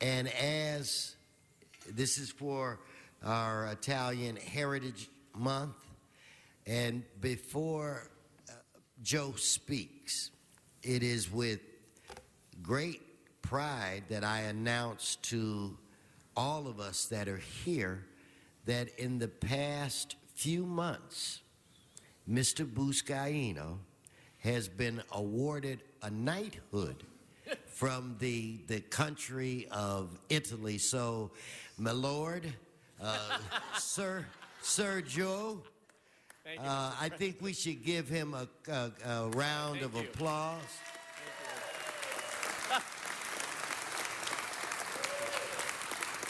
And as this is for our Italian Heritage Month, and before Joe speaks, it is with great pride that I announce to all of us that are here that in the past few months, Mr. Buscaino has been awarded a knighthood from the country of Italy. So, my lord, Sir Joe, I think we should give him a round of applause.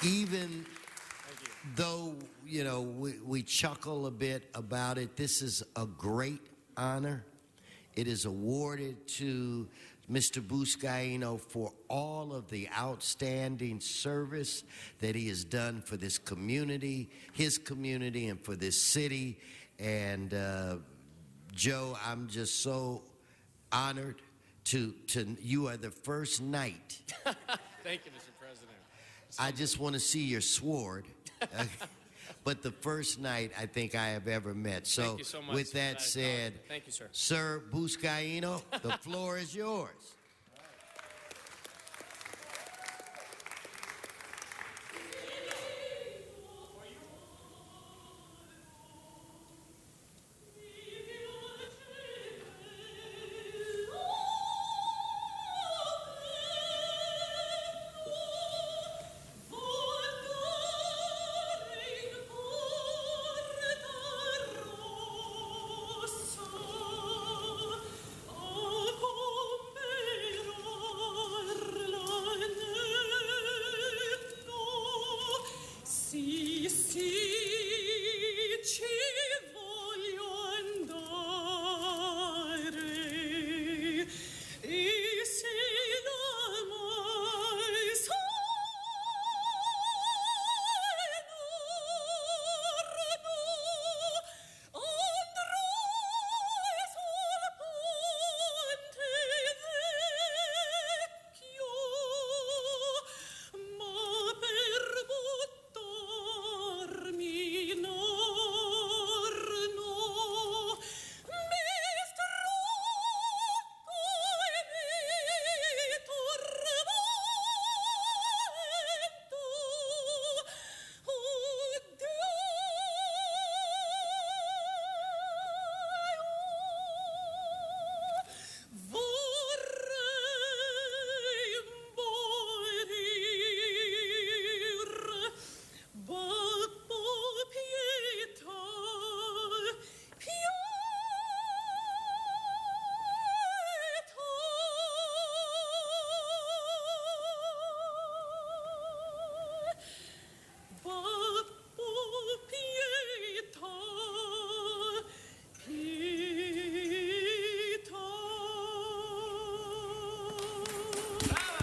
Even though, you know, we chuckle a bit about it, this is a great honor. It is awarded to Mr. Buscaino for all of the outstanding service that he has done for this community, his community, and for this city. And Joe, I'm just so honored to you are the first knight. Thank you, Mr. President. I just want to see your sword. But the first knight I think I have ever met. So, thank you so much. With that said, thank you, sir. Sir Buscaino, the floor is yours.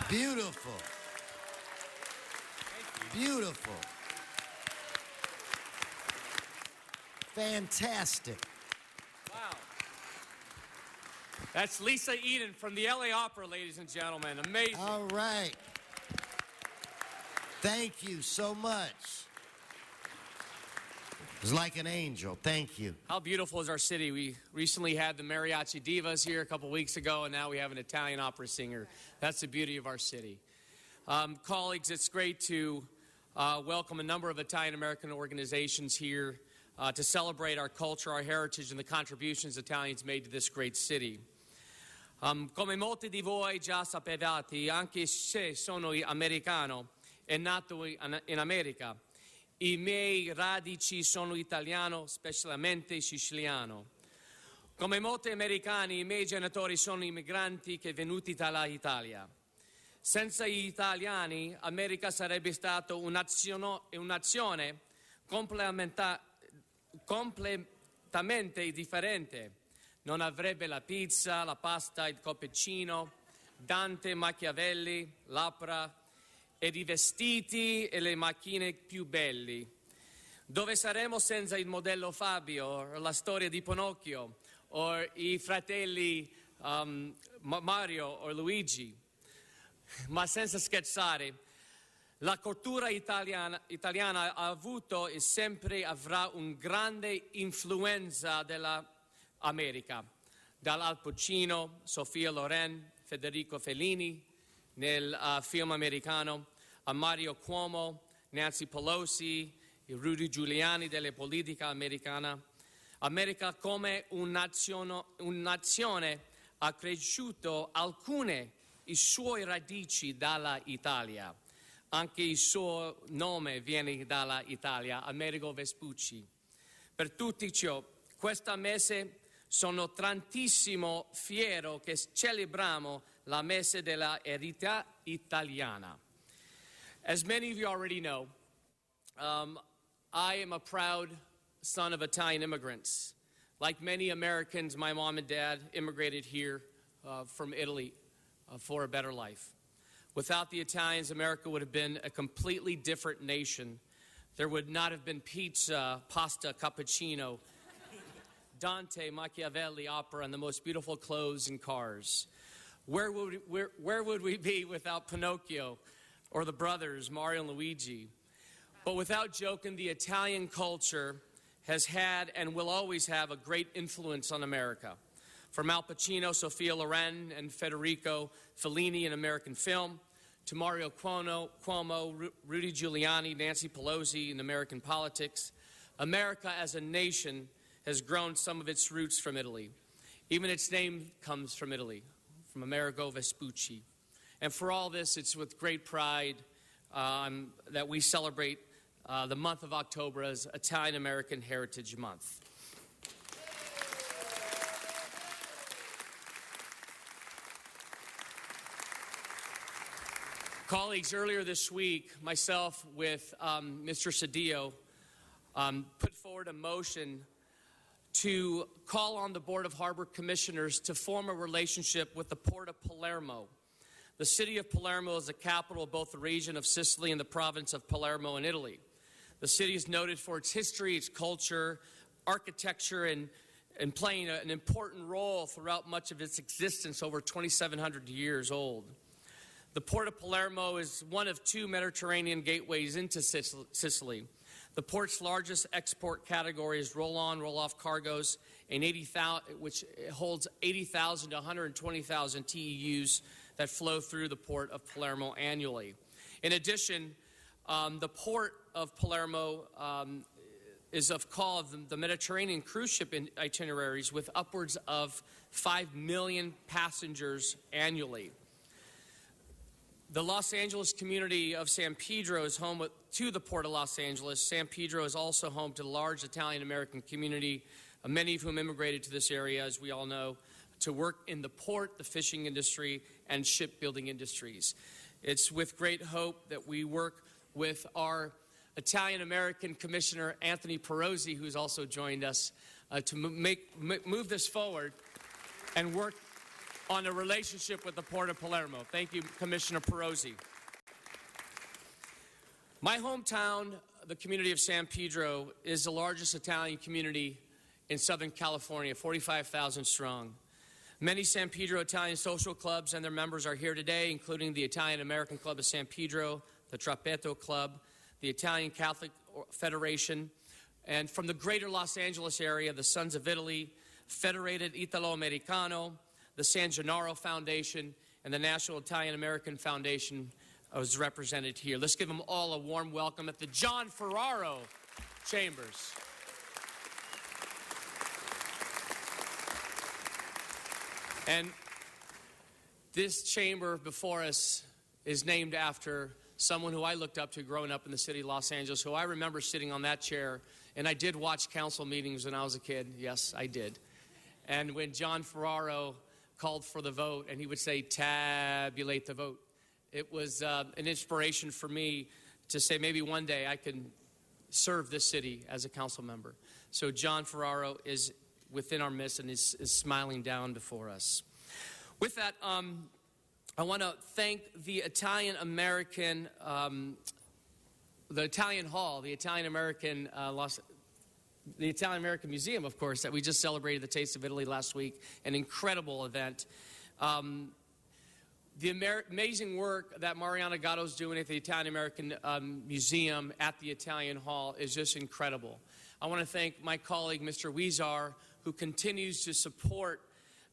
Beautiful. Beautiful. Fantastic. Wow. That's Lisa Eden from the LA Opera, ladies and gentlemen. Amazing. All right. Thank you so much. It was like an angel. Thank you. How beautiful is our city? We recently had the Mariachi Divas here a couple weeks ago, and now we have an Italian opera singer. That's the beauty of our city. Colleagues, it's great to welcome a number of Italian-American organizations here to celebrate our culture, our heritage, and the contributions Italians made to this great city. Come molti di voi già sapevate, anche se sono americano e nato in America, i miei radici sono italiano, specialmente siciliano. Come molti americani, i miei genitori sono immigranti che venuti dall'Italia. Senza gli italiani, America sarebbe stata un'azione completamente differente. Non avrebbe la pizza, la pasta, il cappuccino, Dante, Machiavelli, l'opera, ed i vestiti e le macchine più belli. Dove saremmo senza il modello Fabio, la storia di Pinocchio, o i fratelli Mario o Luigi? Ma senza scherzare, La cultura italiana ha avuto e sempre avrà una grande influenza dell'America, dall'Al Pacino, Sofia Loren, Federico Fellini nel film americano, a Mario Cuomo, Nancy Pelosi, e Rudy Giuliani della politica americana. America come un'nazione ha cresciuto alcune i suoi radici dalla Italia. Anche il suo nome viene dalla Italia, Amerigo Vespucci. Per tutti ciò, questa mese sono tantissimo fiero che celebriamo la mese della eredità italiana. As many of you already know, I am a proud son of Italian immigrants. Like many Americans, my mom and dad immigrated here from Italy for a better life. Without the Italians, America would have been a completely different nation. There would not have been pizza, pasta, cappuccino, Dante, Machiavelli, opera, and the most beautiful clothes and cars. Where would we be without Pinocchio or the brothers, Mario and Luigi? But without joking, the Italian culture has had and will always have a great influence on America. From Al Pacino, Sofia Loren, and Federico Fellini in American film, to Mario Cuomo, Rudy Giuliani, Nancy Pelosi in American politics, America as a nation has grown some of its roots from Italy. Even its name comes from Italy, from Amerigo Vespucci. And for all this, it's with great pride that we celebrate the month of October as Italian American Heritage Month. Colleagues, earlier this week, myself with Mr. Cedillo put forward a motion to call on the Board of Harbor Commissioners to form a relationship with the Port of Palermo. The city of Palermo is the capital of both the region of Sicily and the province of Palermo in Italy. The city is noted for its history, its culture, architecture, and playing an important role throughout much of its existence, over 2,700 years old. The Port of Palermo is one of two Mediterranean gateways into Sicily. The port's largest export category is roll-on, roll-off cargoes, which holds 80,000 to 120,000 TEUs that flow through the Port of Palermo annually. In addition, the Port of Palermo is of call of the Mediterranean cruise ship itineraries with upwards of 5 million passengers annually. The Los Angeles community of San Pedro is home to the Port of Los Angeles. San Pedro is also home to the large Italian-American community, many of whom immigrated to this area, as we all know, to work in the port, the fishing industry, and shipbuilding industries. It's with great hope that we work with our Italian-American Commissioner, Anthony Pirozzi, who's also joined us, to move this forward and work on a relationship with the Port of Palermo. Thank you, Commissioner Pirozzi. My hometown, the community of San Pedro, is the largest Italian community in Southern California, 45,000 strong. Many San Pedro Italian social clubs and their members are here today, including the Italian American Club of San Pedro, the Trappetto Club, the Italian Catholic Federation, and from the greater Los Angeles area, the Sons of Italy, Federated Italo-Americano, the San Gennaro Foundation, and the National Italian-American Foundation was represented here. Let's give them all a warm welcome at the John Ferraro Chambers. And this chamber before us is named after someone who I looked up to growing up in the city of Los Angeles, who I remember sitting on that chair, and I did watch council meetings when I was a kid. Yes, I did. And when John Ferraro called for the vote, and he would say, tabulate the vote. It was an inspiration for me to say maybe one day I can serve this city as a council member. So John Ferraro is within our midst and is smiling down before us. With that, I want to thank the Italian-American, the Italian Hall, the Italian-American the Italian-American Museum, of course, that we just celebrated the Taste of Italy last week, an incredible event. The amazing work that Mariana Gatto is doing at the Italian-American Museum at the Italian Hall is just incredible. I want to thank my colleague, Mr. Weezar, who continues to support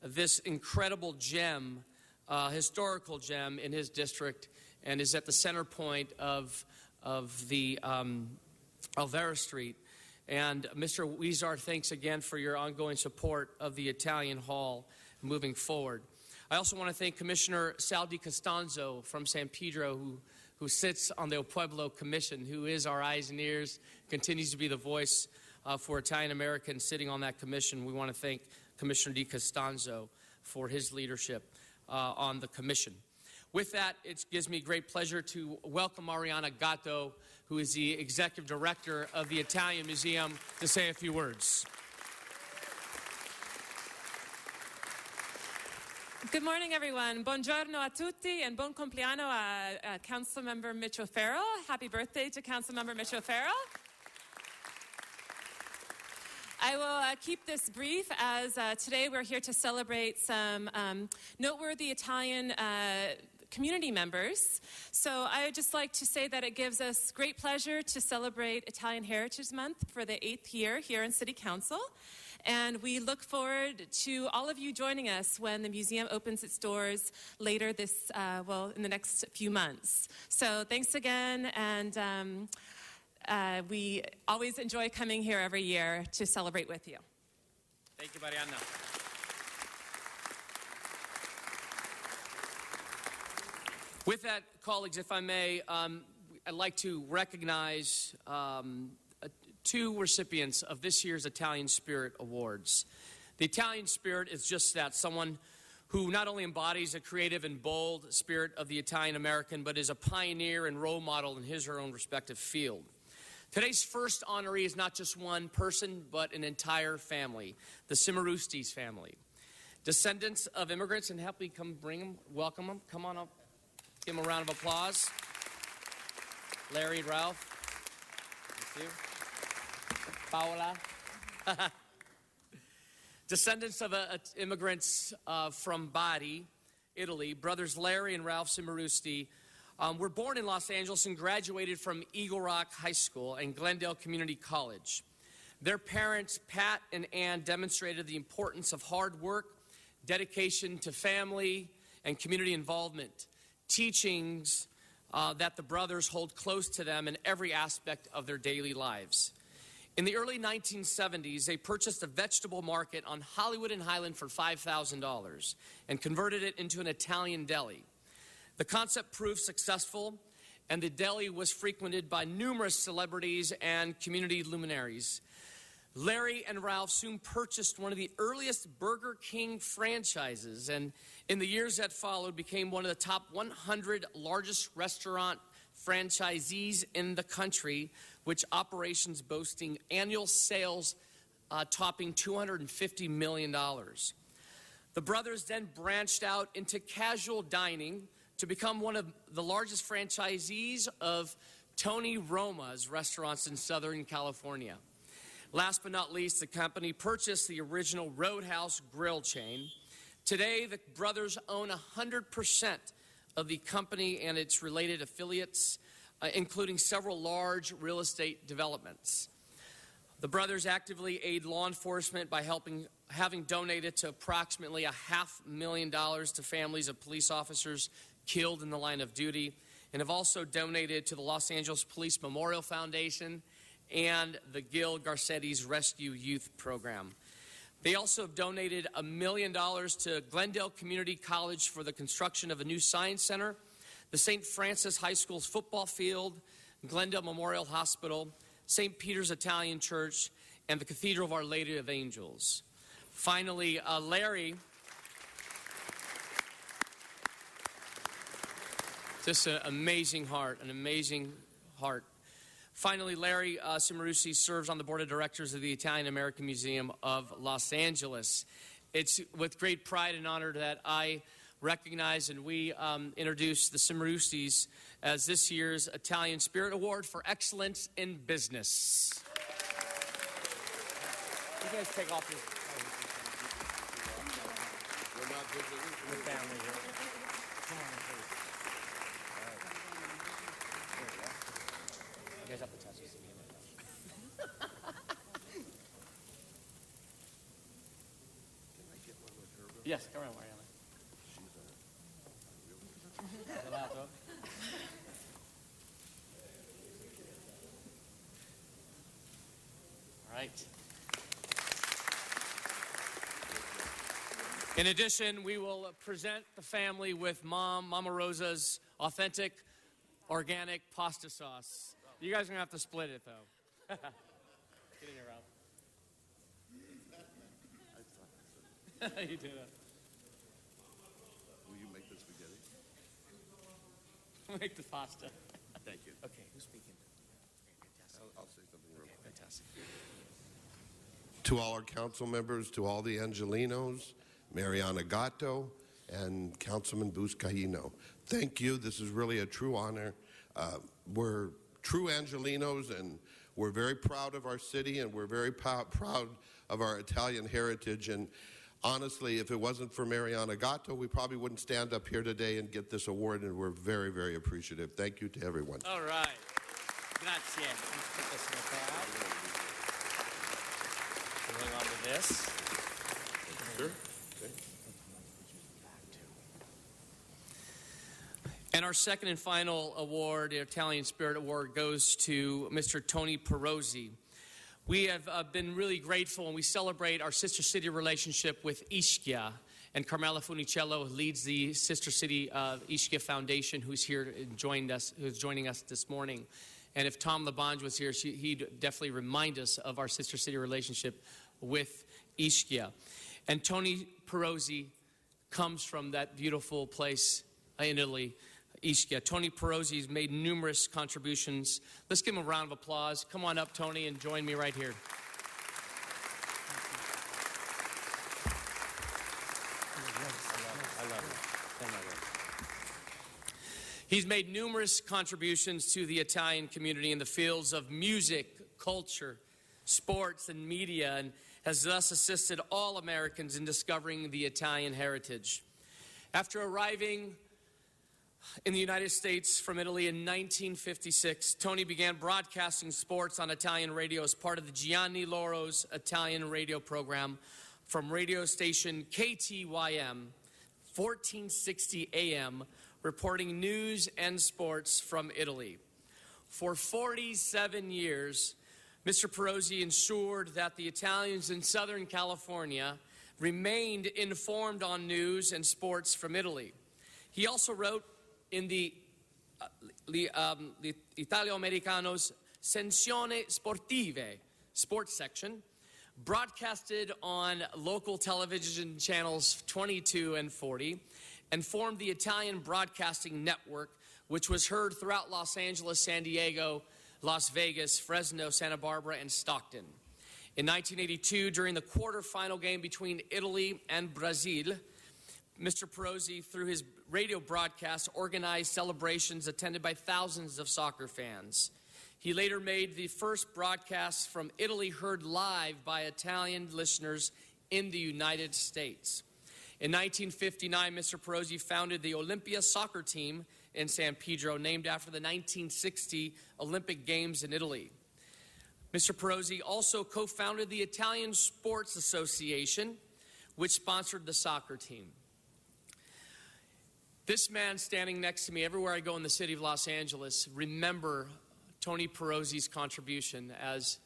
this incredible gem, historical gem in his district, and is at the center point of the Alvera Street. And Mr. Weezar, thanks again for your ongoing support of the Italian Hall moving forward. I also want to thank Commissioner Sal Di Costanzo from San Pedro, who sits on the El Pueblo Commission, who is our eyes and ears, continues to be the voice for Italian Americans sitting on that commission. We want to thank Commissioner Di Costanzo for his leadership on the commission. With that, it gives me great pleasure to welcome Mariana Gatto, who is the Executive Director of the Italian Museum, to say a few words. Good morning, everyone. Buongiorno a tutti and buon compleanno a Councilmember Mitch O'Farrell. Happy birthday to Councilmember Mitch O'Farrell. I will keep this brief as today we're here to celebrate some noteworthy Italian community members. So I would just like to say that it gives us great pleasure to celebrate Italian Heritage Month for the 8th year here in City Council. And we look forward to all of you joining us when the museum opens its doors later this, in the next few months. So thanks again, and we always enjoy coming here every year to celebrate with you. Thank you, Mariana. With that, colleagues, if I may, I'd like to recognize two recipients of this year's Italian Spirit Awards. The Italian Spirit is just that, someone who not only embodies a creative and bold spirit of the Italian American, but is a pioneer and role model in his or her own respective field. Today's first honoree is not just one person, but an entire family, the Cimarusti family. Descendants of immigrants, and help me come bring them, welcome them, come on up, give them a round of applause. Larry and Ralph, thank you. Paola. Descendants of immigrants from Bari, Italy, brothers Larry and Ralph Cimarusti were born in Los Angeles and graduated from Eagle Rock High School and Glendale Community College. Their parents, Pat and Ann, demonstrated the importance of hard work, dedication to family and community involvement, teachings that the brothers hold close to them in every aspect of their daily lives. In the early 1970s, they purchased a vegetable market on Hollywood and Highland for $5,000 and converted it into an Italian deli. The concept proved successful, and the deli was frequented by numerous celebrities and community luminaries. Larry and Ralph soon purchased one of the earliest Burger King franchises, and in the years that followed became one of the top 100 largest restaurant franchisees in the country, which operations boasting annual sales topping $250 million. The brothers then branched out into casual dining to become one of the largest franchisees of Tony Roma's restaurants in Southern California. Last but not least, the company purchased the original Roadhouse grill chain. Today, the brothers own 100% of the company and its related affiliates, including several large real estate developments. The brothers actively aid law enforcement by having donated to approximately $500,000 to families of police officers killed in the line of duty, and have also donated to the Los Angeles Police Memorial Foundation and the Gil Garcetti's Rescue Youth Program. They also have donated $1 million to Glendale Community College for the construction of a new science center, the St. Francis High School's football field, Glendale Memorial Hospital, St. Peter's Italian Church, and the Cathedral of Our Lady of Angels. Finally, Larry, just an amazing heart, Finally, Larry Cimarusti serves on the board of directors of the Italian American Museum of Los Angeles. It's with great pride and honor that I recognize and we introduce the Cimarustis as this year's Italian Spirit Award for Excellence in Business. You guys take off your... We're not visiting. We're family here. Come on in, please. You guys have to touch this again. Yes, come on, Mariana. All right. In addition, we will present the family with Mama Rosa's authentic, organic pasta sauce. You guys are going to have to split it, though. Get in here, Ralph. You do that. Will you make the spaghetti? Make the pasta. Thank you. Okay, who's speaking? I'll say something real quick. Fantastic. To all our council members, to all the Angelinos, Mariana Gatto, and Councilman Buscaino, thank you. This is really a true honor. We're true Angelinos, and we're very proud of our city, and we're very proud of our Italian heritage. And honestly, if it wasn't for Mariana Gatto, we probably wouldn't stand up here today and get this award, and we're very, very appreciative. Thank you to everyone. All right. Grazie. Let's put this in the bag. Hang on to this. Sure. Okay. And our second and final award, the Italian Spirit Award, goes to Mr. Tony Pirozzi. We have been really grateful, and we celebrate our sister city relationship with Ischia. And Carmela Funicello leads the Sister City Ischia Foundation, who's here and who's joining us this morning. And if Tom Labange was here, he'd definitely remind us of our sister city relationship with Ischia. And Tony Pirozzi comes from that beautiful place in Italy, Ischia. Tony Pirozzi has made numerous contributions. Let's give him a round of applause. Come on up, Tony, and join me right here. He's made numerous contributions to the Italian community in the fields of music, culture, sports, and media, and has thus assisted all Americans in discovering the Italian heritage. After arriving in the United States from Italy in 1956, Tony began broadcasting sports on Italian radio as part of the Gianni Loro's Italian radio program from radio station KTYM, 1460 AM, reporting news and sports from Italy. For 47 years, Mr. Pirozzi ensured that the Italians in Southern California remained informed on news and sports from Italy. He also wrote in the Italo-Americano's Sensione Sportive sports section, broadcasted on local television channels 22 and 40, and formed the Italian Broadcasting Network, which was heard throughout Los Angeles, San Diego, Las Vegas, Fresno, Santa Barbara, and Stockton. In 1982, during the quarterfinal game between Italy and Brazil, Mr. Pirozzi, through his radio broadcast, organized celebrations attended by thousands of soccer fans. He later made the first broadcast from Italy heard live by Italian listeners in the United States. In 1959, Mr. Pirozzi founded the Olympia soccer team in San Pedro, named after the 1960 Olympic Games in Italy. Mr. Pirozzi also co-founded the Italian Sports Association, which sponsored the soccer team. This man standing next to me, everywhere I go in the city of Los Angeles, remember Tony Pirozzi's contribution as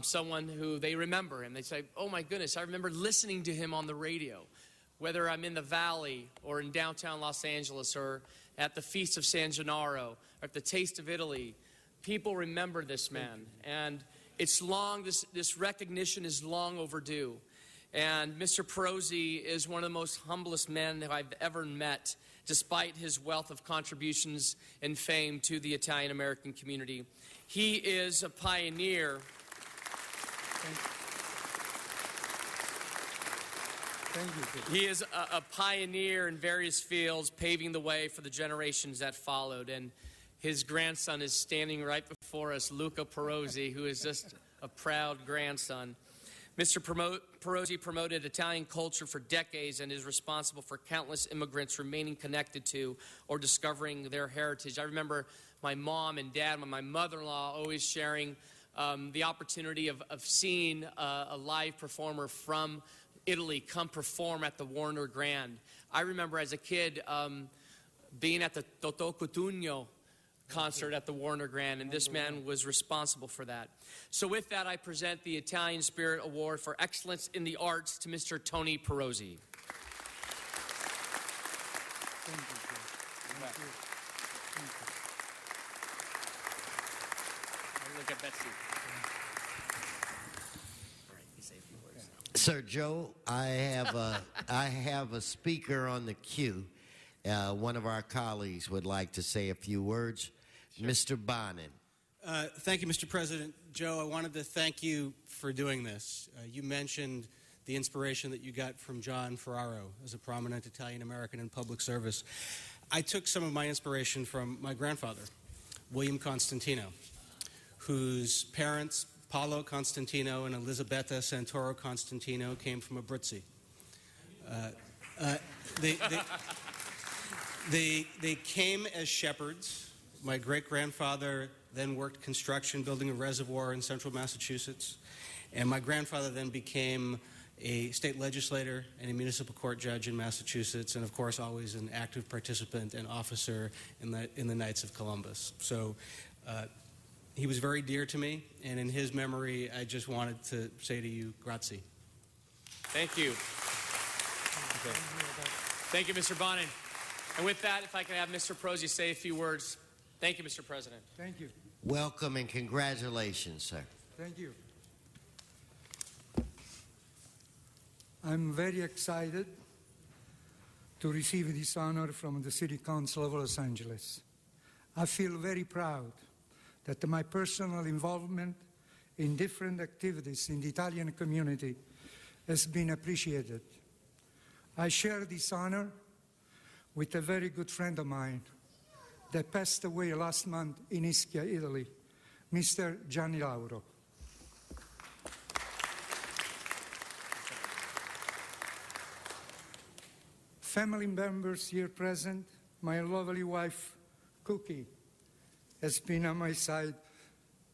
someone who they remember him. They say, oh my goodness, I remember listening to him on the radio. Whether I'm in the Valley or in downtown Los Angeles or at the Feast of San Gennaro or at the Taste of Italy, people remember this man. And it's long, this recognition is long overdue. And Mr. Pirozzi is one of the most humblest men that I've ever met, despite his wealth of contributions and fame to the Italian-American community. He is a pioneer. He is a pioneer in various fields, paving the way for the generations that followed. And his grandson is standing right before us, Luca Pirozzi, who is just a proud grandson. Mr. Pirozzi promoted Italian culture for decades and is responsible for countless immigrants remaining connected to or discovering their heritage. I remember my mom and dad, my mother-in-law, always sharing the opportunity of seeing a live performer from Italy come perform at the Warner Grand. I remember as a kid being at the Totò Cutugno concert at the Warner Grand, and this man was responsible for that. So with that, I present the Italian Spirit Award for Excellence in the Arts to Mr. Tony Pirozzi. Thank you, sir. Thank you. Thank you. Look at Betsy. All right, you say a few words. Sir Joe, I have a speaker on the queue. One of our colleagues would like to say a few words. Sure. Mr. Bonin. Thank you, Mr. President. Joe, I wanted to thank you for doing this. You mentioned the inspiration that you got from John Ferraro as a prominent Italian American in public service. I took some of my inspiration from my grandfather, William Constantino, whose parents, Paolo Constantino and Elisabetta Santoro Constantino, came from Abruzzi. They came as shepherds. My great-grandfather then worked construction, building a reservoir in central Massachusetts. And my grandfather then became a state legislator and a municipal court judge in Massachusetts, and of course always an active participant and officer in the Knights of Columbus. So he was very dear to me, and in his memory, I just wanted to say to you, grazie. Thank you. Okay. Thank you, Mr. Bonin. And with that, if I can have Mr. Pirozzi say a few words. Thank you, Mr. President. Thank you. Welcome and congratulations, sir. Thank you. I'm very excited to receive this honor from the City Council of Los Angeles. I feel very proud that my personal involvement in different activities in the Italian community has been appreciated. I share this honor with a very good friend of mine that passed away last month in Ischia, Italy, Mr. Gianni Lauro. Family members here present, my lovely wife, Cookie, has been on my side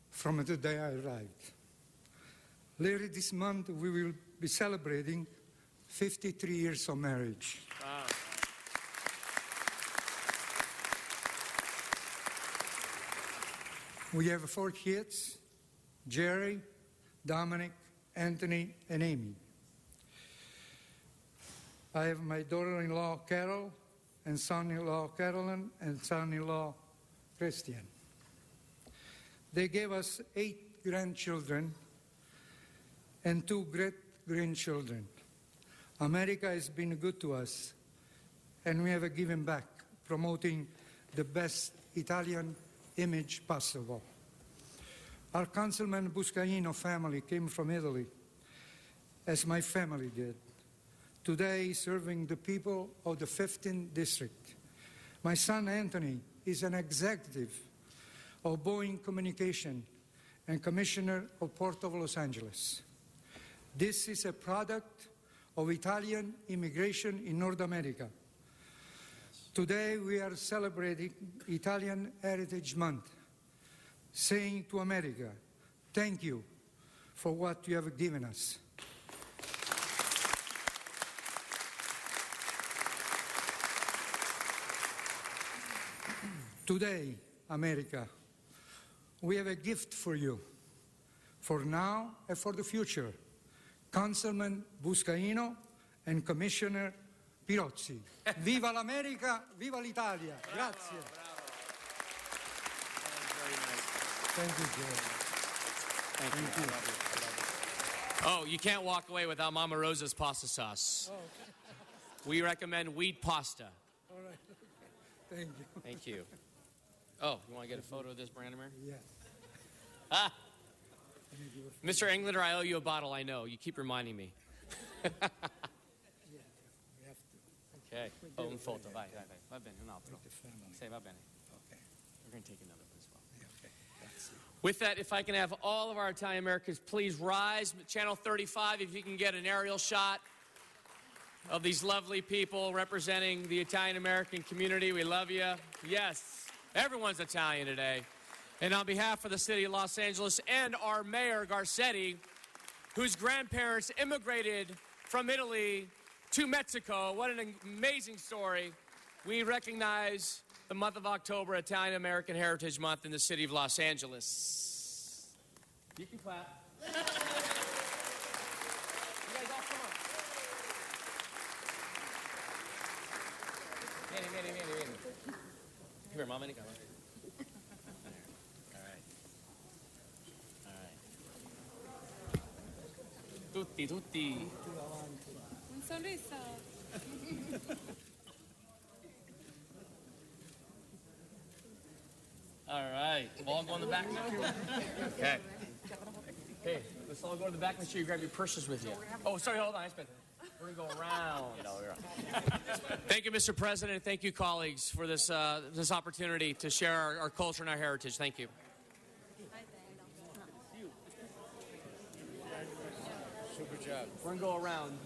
from the day I arrived. Later this month, we will be celebrating 53 years of marriage. Wow. We have 4 kids, Jerry, Dominic, Anthony, and Amy. I have my daughter-in-law, Carol, and son-in-law, Carolyn, and son-in-law, Christian. They gave us 8 grandchildren and 2 great-grandchildren. America has been good to us, and we have given back, promoting the best Italian image possible. Our Councilman Buscaino family came from Italy, as my family did. Today, serving the people of the 15th District. My son Anthony is an executive of Boeing Communication and Commissioner of Port of Los Angeles. This is a product of Italian immigration in North America. Today we are celebrating Italian Heritage Month, saying to America, thank you for what you have given us. Today, America, we have a gift for you, for now and for the future. Councilman Buscaino and Commissioner Pirozzi. Viva l'America, viva l'Italia. Grazie. Bravo. Thank you, Joe. Thank you. I love you. Oh, you can't walk away without Mama Rosa's pasta sauce. Oh, We recommend wheat pasta. all right. Thank you. Thank you. Oh, you want to get a photo of this, Branimir? Yeah. Ah. Mr. Englander, I owe you a bottle, I know. You keep reminding me. We have to. Ok. Oh, un foto, vai. Va bene, un altro. With the family. Sì, va bene. Okay. We're going to take another one as well. Yeah, okay. Grazie. With that, if I can have all of our Italian Americans please rise. Channel 35, if you can get an aerial shot of these lovely people representing the Italian American community. We love you. Yes, everyone's Italian today. And on behalf of the city of Los Angeles and our mayor, Garcetti, whose grandparents immigrated from Italy to Mexico, what an amazing story. We recognize the month of October, Italian American Heritage Month in the city of Los Angeles. You can clap. You guys all come on. Vieni. Come here, Mom. All right. Tutti. Un sorriso. All right. We'll all go in the back now? Okay. Okay, let's all go to the back. Make sure you grab your purses with you. Oh, sorry, hold on. We're going to go around. Thank you, Mr. President. Thank you, colleagues, for this opportunity to share our culture and our heritage. Thank you. Super job. We're going to go around.